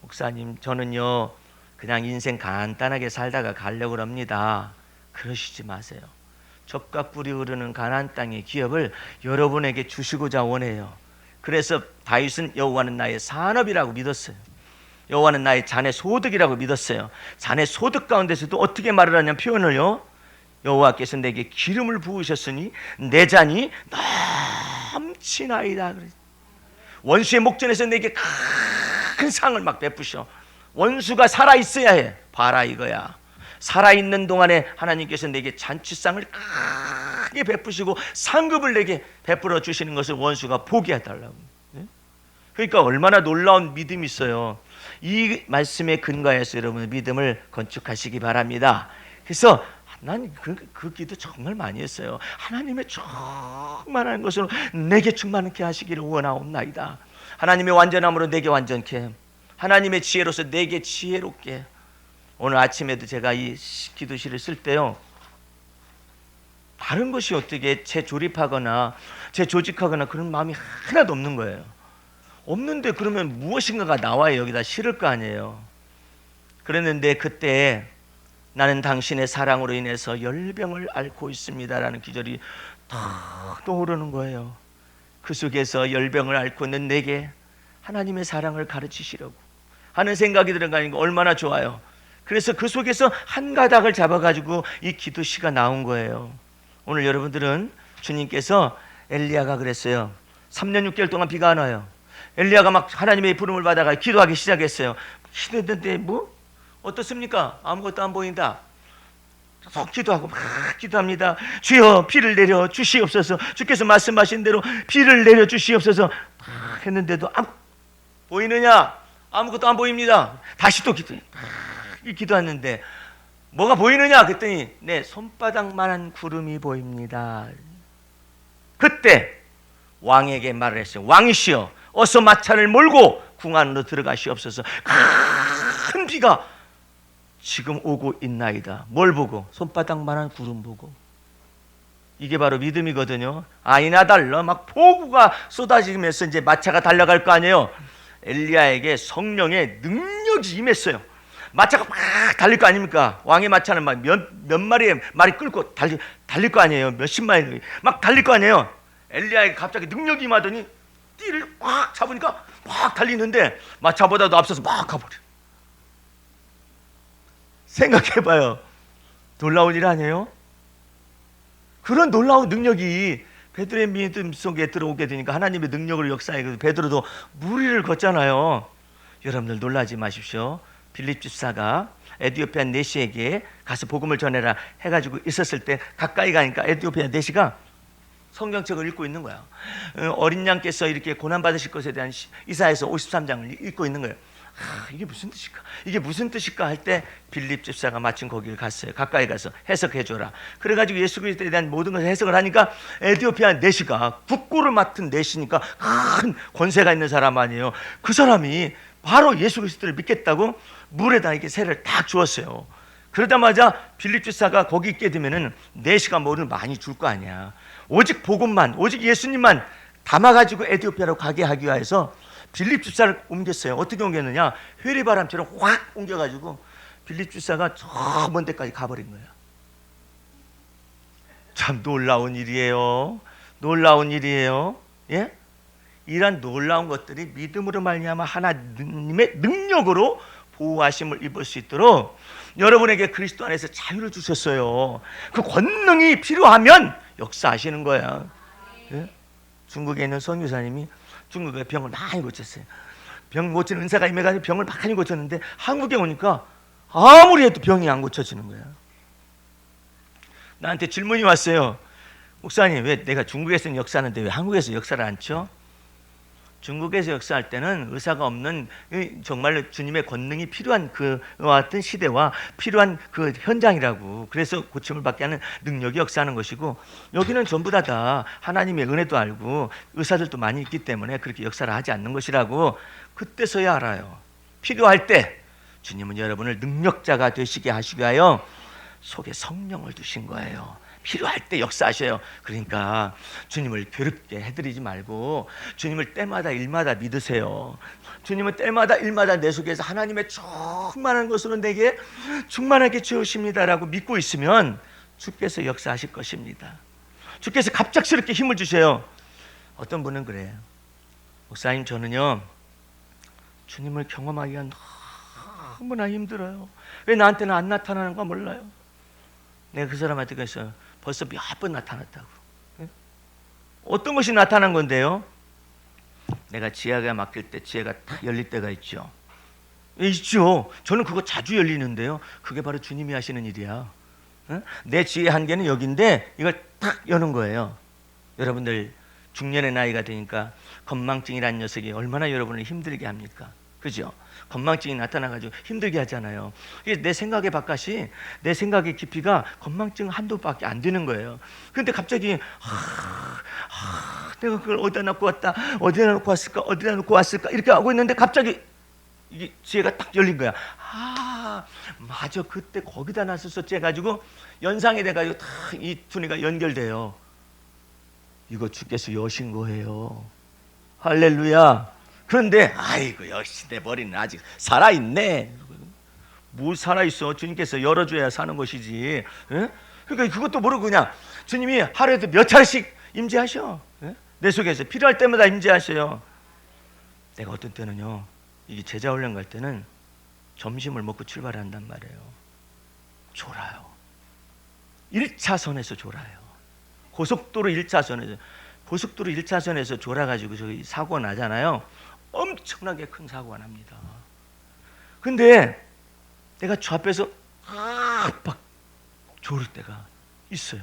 목사님, 저는요 그냥 인생 간단하게 살다가 가려고 합니다. 그러시지 마세요. 젖과 꿀이 흐르는 가나안 땅의 기업을 여러분에게 주시고자 원해요. 그래서 다윗은 여호와는 나의 산업이라고 믿었어요. 여호와는 나의 잔의 소득이라고 믿었어요. 잔의 소득 가운데서도 어떻게 말을 하냐면 표현을요, 여호와께서 내게 기름을 부으셨으니 내 잔이 넘치나이다. 원수의 목전에서 내게 큰 상을 막 베푸셔. 원수가 살아있어야 해. 봐라 이거야. 살아있는 동안에 하나님께서 내게 잔치상을 크게 베푸시고 상급을 내게 베풀어 주시는 것을 원수가 보게 해달라고. 그러니까 얼마나 놀라운 믿음이 있어요. 이 말씀에 근거해서 여러분 믿음을 건축하시기 바랍니다. 그래서 난 그 기도 정말 많이 했어요. 하나님의 충만한 것으로 내게 충만케 하시기를 원하옵나이다. 하나님의 완전함으로 내게 완전케, 하나님의 지혜로서 내게 지혜롭게. 오늘 아침에도 제가 이 기도실을 쓸 때요, 다른 것이 어떻게 재조립하거나 재조직하거나 그런 마음이 하나도 없는 거예요. 없는데 그러면 무엇인가가 나와야 여기다 실을 거 아니에요. 그랬는데 그때 나는 당신의 사랑으로 인해서 열병을 앓고 있습니다라는 기절이 탁 떠오르는 거예요. 그 속에서 열병을 앓고 있는 내게 하나님의 사랑을 가르치시려고 하는 생각이 들어가니까 얼마나 좋아요. 그래서 그 속에서 한 가닥을 잡아가지고 이 기도 시가 나온 거예요. 오늘 여러분들은 주님께서, 엘리야가 그랬어요. 3년 6개월 동안 비가 안 와요. 엘리야가 막 하나님의 부름을 받아가 기도하기 시작했어요. 기도했는데 뭐 어떻습니까? 아무것도 안 보인다. 계속 기도하고 막 기도합니다. 주여 비를 내려 주시옵소서. 주께서 말씀하신 대로 비를 내려 주시옵소서. 했는데도 보이느냐? 아무것도 안 보입니다. 다시 또 기도했는데 뭐가 보이느냐? 그랬더니 내 손바닥만한 구름이 보입니다. 그때 왕에게 말을 했어요. 왕이시여, 어서 마차를 몰고 궁 안으로 들어가시옵소서. 큰 비가 지금 오고 있나이다. 뭘 보고? 손바닥만한 구름 보고. 이게 바로 믿음이거든요. 아이나 달러 막 폭우가 쏟아지면서 이제 마차가 달려갈 거 아니에요. 엘리야에게 성령의 능력이 임했어요. 마차가 막 달릴 거 아닙니까? 왕의 마차는 막 몇 마리의 말이 끌고 달릴 거 아니에요. 몇십 마리 막 달릴 거 아니에요. 엘리야에게 갑자기 능력이 임하더니 띠를 꽉 잡으니까 막 달리는데 마차보다도 앞서서 막 가버려. 생각해봐요. 놀라운 일 아니에요? 그런 놀라운 능력이 베드로의 믿음 속에 들어오게 되니까 하나님의 능력을 역사해. 베드로도 무리를 걷잖아요. 여러분들 놀라지 마십시오. 빌립 집사가 에티오피아 내시에게 가서 복음을 전해라 해가지고 있었을 때 가까이 가니까 에티오피아 내시가 성경책을 읽고 있는 거야. 어린 양께서 이렇게 고난받으실 것에 대한 이사야서 53장을 읽고 있는 거예요. 이게 무슨 뜻일까? 이게 무슨 뜻일까 할 때 빌립 집사가 마침 거기를 갔어요. 가까이 가서 해석해줘라. 그래가지고 예수 그리스도에 대한 모든 것을 해석을 하니까 에티오피아 내시가 국고를 맡은 내시니까 큰 권세가 있는 사람 아니에요. 그 사람이 바로 예수 그리스도를 믿겠다고 물에다 이렇게 새를 딱 주었어요. 그러자마자 빌립 집사가 거기 있게 되면은 내시가 뭐를 많이 줄 거 아니야. 오직 복음만, 오직 예수님만 담아가지고 에티오피아로 가게 하기 위해서 빌립 집사를 옮겼어요. 어떻게 옮겼느냐? 회리바람처럼 확 옮겨가지고 빌립 집사가 저 먼 데까지 가버린 거예요. 참 놀라운 일이에요. 놀라운 일이에요. 예? 이런 놀라운 것들이 믿음으로 말미암아 하나님의 능력으로 보호하심을 입을 수 있도록 여러분에게 그리스도 안에서 자유를 주셨어요. 그 권능이 필요하면 역사하시는 거야. 예? 중국에 있는 선교사님이 중국에 병을 많이 고쳤어요. 병 고치는 은사가 임해가지고 병을 많이 고쳤는데 한국에 오니까 아무리 해도 병이 안 고쳐지는 거야. 나한테 질문이 왔어요. 목사님, 왜 내가 중국에서는 역사하는데 왜 한국에서 역사를 안 쳐? 중국에서 역사할 때는 의사가 없는 정말로 주님의 권능이 필요한 그와 같은 시대와 필요한 그 현장이라고. 그래서 고침을 받게 하는 능력이 역사하는 것이고, 여기는 전부 다 하나님의 은혜도 알고 의사들도 많이 있기 때문에 그렇게 역사를 하지 않는 것이라고 그때서야 알아요. 필요할 때 주님은 여러분을 능력자가 되시게 하시기 위하여 속에 성령을 두신 거예요. 필요할 때 역사하셔요. 그러니까 주님을 괴롭게 해드리지 말고 주님을 때마다 일마다 믿으세요. 주님은 때마다 일마다 내 속에서 하나님의 충만한 것으로 내게 충만하게 채우십니다라고 믿고 있으면 주께서 역사하실 것입니다. 주께서 갑작스럽게 힘을 주셔요. 어떤 분은 그래요. 목사님, 저는요 주님을 경험하기가 너무나 힘들어요. 왜 나한테는 안 나타나는 거 몰라요. 내가 그 사람한테 그랬어요. 벌써 몇 번 나타났다고. 어떤 것이 나타난 건데요? 내가 지혜가 막힐 때 지혜가 탁 열릴 때가 있죠. 있죠. 저는 그거 자주 열리는데요. 그게 바로 주님이 하시는 일이야. 내 지혜 한계는 여기인데 이걸 탁 여는 거예요. 여러분들 중년의 나이가 되니까 건망증이라는 녀석이 얼마나 여러분을 힘들게 합니까? 그죠? 건망증이 나타나가지고 힘들게 하잖아요. 이게 내 생각의 바깥이, 내 생각의 깊이가 건망증 한도밖에 안 되는 거예요. 그런데 갑자기 내가 그걸 어디다 놓고 왔다, 어디다 놓고 왔을까, 어디다 놓고 왔을까 이렇게 하고 있는데 갑자기 이게 지혜가 딱 열린 거야. 맞아, 그때 거기다 놨었었지 해가지고 연상이 돼가지고 딱 이 두뇌가 연결돼요. 이거 주께서 여신 거예요. 할렐루야. 그런데 아이고, 역시 내 머리는 아직 살아있네. 뭐 살아있어? 주님께서 열어줘야 사는 것이지. 예? 그러니까 그것도 모르고 그냥 주님이 하루에도 몇 차례씩 임재하셔. 예? 내 속에서 필요할 때마다 임재하셔요. 내가 어떤 때는요, 이게 제자 훈련 갈 때는 점심을 먹고 출발한단 말이에요. 졸아요. 1차선에서 졸아요. 고속도로 1차선에서 졸아가지고 저기 사고가 나잖아요. 엄청나게 큰 사고가 납니다. 근데 내가 저 앞에서 막 졸을 때가 있어요.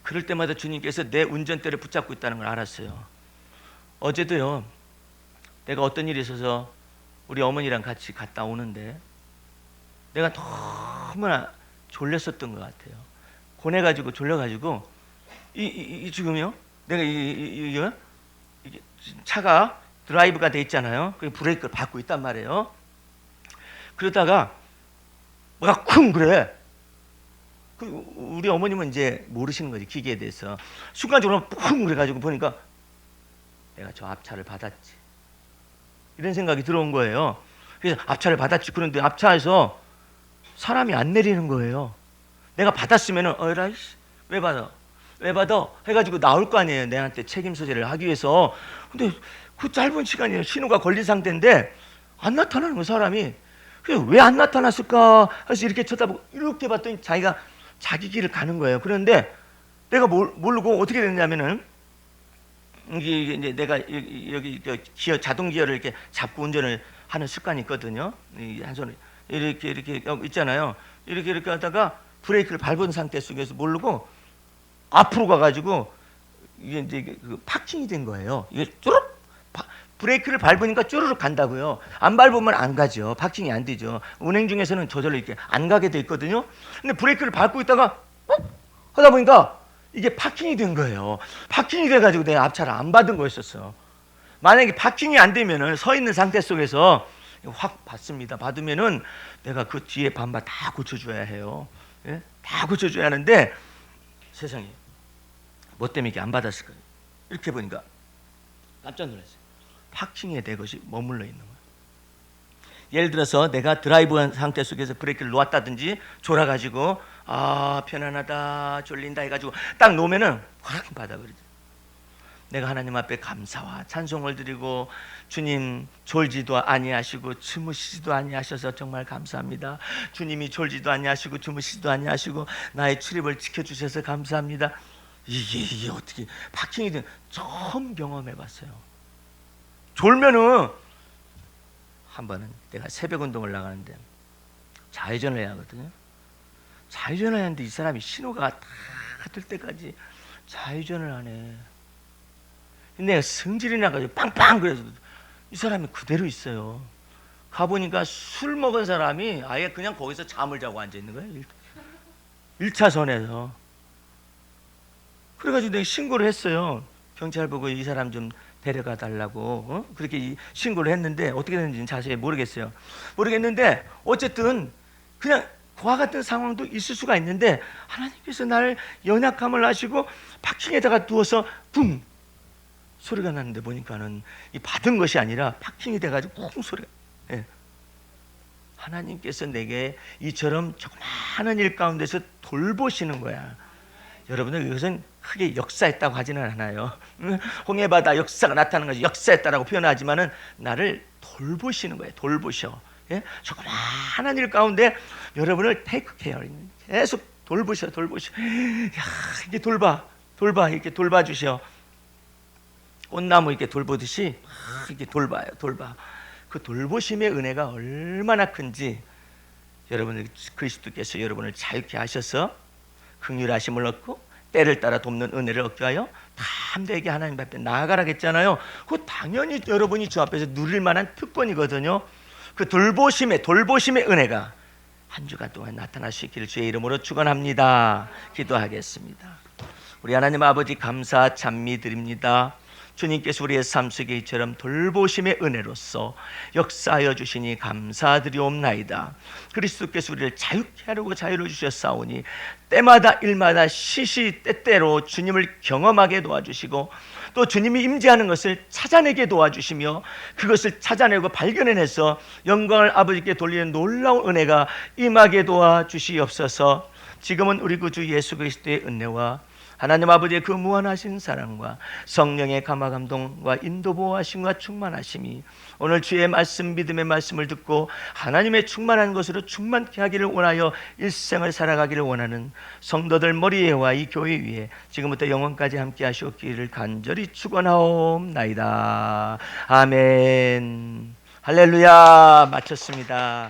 그럴 때마다 주님께서 내 운전대를 붙잡고 있다는 걸 알았어요. 어제도요, 내가 어떤 일이 있어서 우리 어머니랑 같이 갔다 오는데 내가 너무나 졸렸었던 것 같아요. 고뇌가지고 졸려가지고 지금요, 내가 이게 차가 드라이브가 돼 있잖아요. 그 브레이크를 밟고 있단 말이에요. 그러다가 뭐가 쿵 그래. 우리 어머님은 이제 모르시는 거지, 기계에 대해서. 순간적으로 쿵 그래가지고 보니까 내가 저 앞차를 받았지. 이런 생각이 들어온 거예요. 그래서 앞차를 받았지. 그런데 앞차에서 사람이 안 내리는 거예요. 내가 받았으면은 어이라이씨, 왜 받아? 해가지고 나올 거 아니에요. 내한테 책임 소재를 하기 위해서. 근데 그 짧은 시간이에요. 신호가 걸린 상태인데 안 나타나는 거, 사람이. 왜 안 나타났을까 해서 이렇게 쳐다보고 이렇게 봤더니 자기가 자기 길을 가는 거예요. 그런데 내가 모르고 어떻게 됐냐면은 이제 내가 여기 기어, 자동 기어를 이렇게 잡고 운전을 하는 습관이 있거든요. 한 손에 이렇게 있잖아요. 이렇게 하다가 브레이크를 밟은 상태 속에서 모르고 앞으로 가가지고 이게 이제 그 파킹이 된 거예요. 이게 뚜룩 브레이크를 밟으니까 쪼르륵 간다고요. 안 밟으면 안 가죠. 파킹이 안 되죠. 운행 중에서는 저절로 이렇게 안 가게 돼 있거든요. 근데 브레이크를 밟고 있다가 하다 보니까 이게 파킹이 된 거예요. 파킹이 돼가지고 내가 앞차를 안 받은 거였었어. 만약에 파킹이 안 되면은 서 있는 상태 속에서 확 받습니다. 받으면은 내가 그 뒤에 반바 다 고쳐줘야 해요. 예? 다 고쳐줘야 하는데 세상에 뭐 때문에 이렇게 안 받았을까요? 이렇게 보니까 깜짝 놀랐어요. 파킹에 내 것이 머물러 있는 거예요. 예를 들어서 내가 드라이브한 상태 속에서 브레이크를 놓았다든지 졸아가지고 편안하다 졸린다 해가지고 딱 놓으면은 확 받아버리죠. 내가 하나님 앞에 감사와 찬송을 드리고 주님 졸지도 아니하시고 주무시지도 아니하셔서 정말 감사합니다. 주님이 졸지도 아니하시고 주무시지도 아니하시고 나의 출입을 지켜주셔서 감사합니다. 이게 어떻게 파킹이 된 처음 경험해봤어요. 졸면은 한 번은 내가 새벽 운동을 나가는데 좌회전을 해야 하거든요. 좌회전을 하는데 이 사람이 신호가 다 뜰 때까지 좌회전을 하네. 내가 성질이 나가지고 빵빵 그래서 이 사람이 그대로 있어요. 가보니까 술 먹은 사람이 아예 그냥 거기서 잠을 자고 앉아 있는 거예요. 1차선에서. 그래가지고 내가 신고를 했어요. 경찰 보고 이 사람 좀 데려가 달라고 그렇게 신고를 했는데 어떻게 됐는지는 자세히 모르겠는데 어쨌든 그냥 그와 같은 상황도 있을 수가 있는데 하나님께서 나를 연약함을 아시고 파킹에다가 두어서 붕 소리가 나는데 보니까는 이 받은 것이 아니라 파킹이 돼가지고 쿵 소리가. 예. 하나님께서 내게 이처럼 조그마한 일 가운데서 돌보시는 거야. 여러분들 이것은 크게 역사했다고 하지는 않아요. 홍해바다 역사가 나타나는 것이 역사했다라고 표현하지만은 나를 돌보시는 거예요. 돌보셔. 예? 조그마한 일 가운데 여러분을 테이크 케어 계속 돌보셔. 야, 이게 돌봐 이렇게 돌봐주셔. 꽃나무 이렇게 돌보듯이 이렇게 돌봐. 그 돌보심의 은혜가 얼마나 큰지 여러분들 그리스도께서 여러분을 자유케 하셔서 긍휼하심을 얻고 때를 따라 돕는 은혜를 얻게 하여 담대하게 하나님 앞에 나아가라겠잖아요. 그 당연히 여러분이 주 앞에서 누릴 만한 특권이거든요. 그 돌보심의 은혜가 한 주간 동안 나타나시기를 주의 이름으로 축원합니다. 기도하겠습니다. 우리 하나님 아버지 감사 찬미 드립니다. 주님께서 우리의 삶 속에 이처럼 돌보심의 은혜로서 역사하여 주시니 감사드리옵나이다. 그리스도께서 우리를 자유케 하려고 자유를 주셨사오니 때마다 일마다 시시때때로 주님을 경험하게 도와주시고 또 주님이 임재하는 것을 찾아내게 도와주시며 그것을 찾아내고 발견해내서 영광을 아버지께 돌리는 놀라운 은혜가 임하게 도와주시옵소서. 지금은 우리 구주 예수 그리스도의 은혜와 하나님 아버지의 그 무한하신 사랑과 성령의 감화감동과 인도보호하심과 충만하심이 오늘 주의 말씀 믿음의 말씀을 듣고 하나님의 충만한 것으로 충만케 하기를 원하여 일생을 살아가기를 원하는 성도들 머리에와 이 교회 위에 지금부터 영원까지 함께 하시옵기를 간절히 축원하옵나이다. 아멘. 할렐루야. 마쳤습니다.